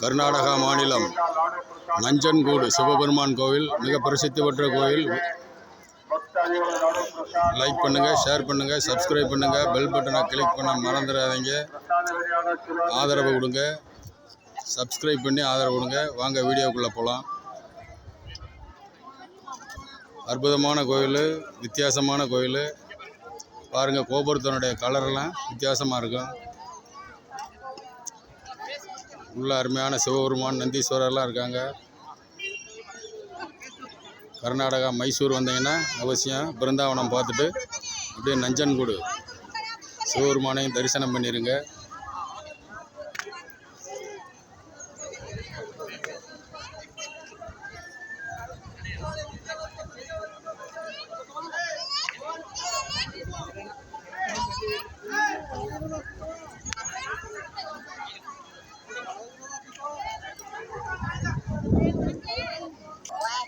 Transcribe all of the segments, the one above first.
கர்நாடகா மாநிலம் நஞ்சன்கூடு சிவபெருமான் கோவில் மிக பிரசித்தி பெற்ற கோவில். லைக் பண்ணுங்கள், ஷேர் பண்ணுங்கள், சப்ஸ்கிரைப் பண்ணுங்கள், பெல் பட்டனை கிளிக் பண்ண மறந்துடாதீங்க. ஆதரவு கொடுங்க, சப்ஸ்கிரைப் பண்ணி ஆதரவு கொடுங்க. வாங்க வீடியோக்குள்ளே போகலாம். அற்புதமான கோவில், வித்தியாசமான கோவில். பாருங்கள், கோபுரத்தினுடைய கலரெல்லாம் வித்தியாசமாக இருக்கும். உள்ள அருமையான சிவபெருமான், நந்தீஸ்வரர்லாம் இருக்காங்க. கர்நாடகா மைசூர் வந்தீங்கன்னா அவசியம் பிருந்தாவனம் பார்த்துட்டு அப்படியே நஞ்சன்கூடு சிவபெருமானையும் தரிசனம் பண்ணிடுங்க.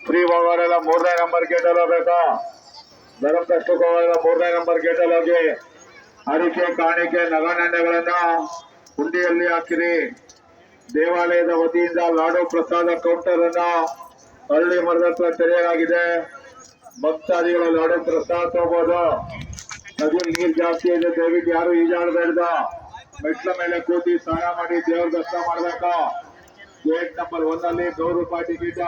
ಫ್ರೀ ಹೋಗೋರೆಲ್ಲ 3ನೇ ನಂಬರ್ ಗೇಟಲ್ಲಿ ಹೋಗ್ಬೇಕು. ಧರ್ಮಸ್ಥಳಕ್ಕೆ ಹೋಗೋರೆಲ್ಲ 3ನೇ ನಂಬರ್ ಗೇಟಲ್ಲಿ ಹೋಗಿ ಅಡಿಕೆ, ಕಾಣಿಕೆ, ನಗನಾಣ್ಯಗಳನ್ನ ಹುಂಡಿಯಲ್ಲಿ ಹಾಕಿರಿ. ದೇವಾಲಯದ ವತಿಯಿಂದ ಲಾಡು ಪ್ರಸಾದ ಕೌಂಟರ್ ಅನ್ನ ಹಳ್ಳಿ ಮರದ ಹತ್ರ ತೆರೆಯಲಾಗಿದೆ. ಭಕ್ತಾದಿಗಳ ಲಾಡು ಪ್ರಸಾದ ತಗೋಬಹುದು. ನದಿ ನೀರು ಜಾಸ್ತಿ ಇದೆ, ದಯವಿಟ್ಟು ಯಾರು ಈಜಾಡಬೇಡ್ದು. ಮೆಟ್ಲ ಮೇಲೆ ಕೂತಿ ಸ್ನಾನ ಮಾಡಿ ದೇವ್ರ ದರ್ಶನ ಮಾಡ್ಬೇಕು. ಗೇಟ್ ನಂಬರ್ 1 ಅಲ್ಲಿ 100 ರೂಪಾಯಿ ticket,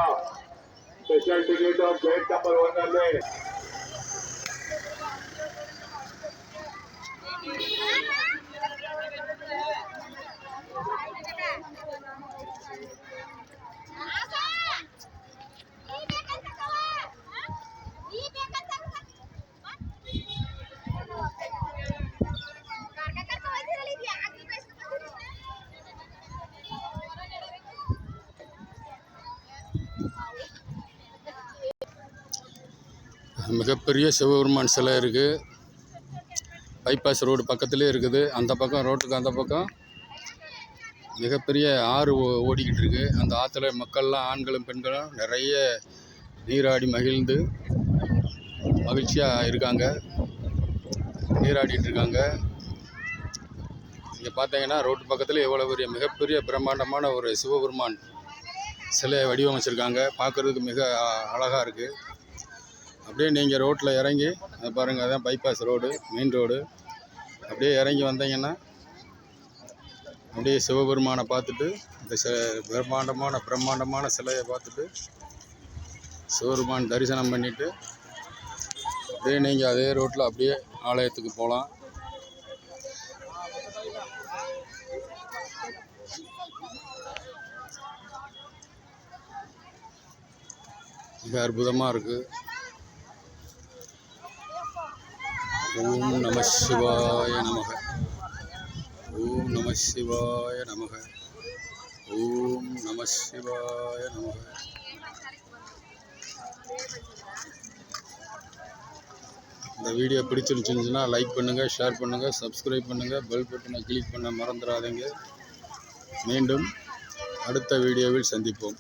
special ticket gate number 1 ಅಲ್ಲಿ. மிகப்பெரிய சிவபெருமான் சிலை இருக்குது. பைபாஸ் ரோடு பக்கத்துலேயே இருக்குது. அந்த பக்கம் ரோட்டுக்கு அந்த பக்கம் மிகப்பெரிய ஆறு ஓடிக்கிட்டு இருக்குது. அந்த ஆற்றுல மக்கள்லாம், ஆண்களும் பெண்களும் நிறைய நீராடி மகிழ்ந்து மகிழ்ச்சியாக இருக்காங்க, நீராடிட்டு இருக்காங்க. இங்கே பார்த்தீங்கன்னா ரோட்டு பக்கத்தில் எவ்வளோ பெரிய மிகப்பெரிய பிரம்மாண்டமான ஒரு சிவபெருமான் சிலையை வடிவமைச்சிருக்காங்க. பார்க்குறதுக்கு மிக அழகாக இருக்குது. அப்படியே நீங்கள் ரோட்டில் இறங்கி பாருங்கள், அதான் பைபாஸ் ரோடு, மெயின் ரோடு. அப்படியே இறங்கி வந்தீங்கன்னா அப்படியே சிவபெருமானை பார்த்துட்டு, இந்த பிரம்மாண்டமான சிலையை பார்த்துட்டு சிவபெருமான் தரிசனம் பண்ணிவிட்டு அப்படியே நீங்கள் அதே ரோட்டில் அப்படியே ஆலயத்துக்கு போகலாம். மிக அற்புதமாக இருக்குது. ஓம் நம சிவாய நமக, ஓம் நம சிவாய நமக, ஓம் நம சிவாய நமக. இந்த வீடியோ பிடிச்சிருந்துச்சுன்னா லைக் பண்ணுங்கள், ஷேர் பண்ணுங்கள், சப்ஸ்கிரைப் பண்ணுங்கள், பெல் பட்டனை கிளிக் பண்ண மறந்துடாதீங்க. மீண்டும் அடுத்த வீடியோவில் சந்திப்போம்.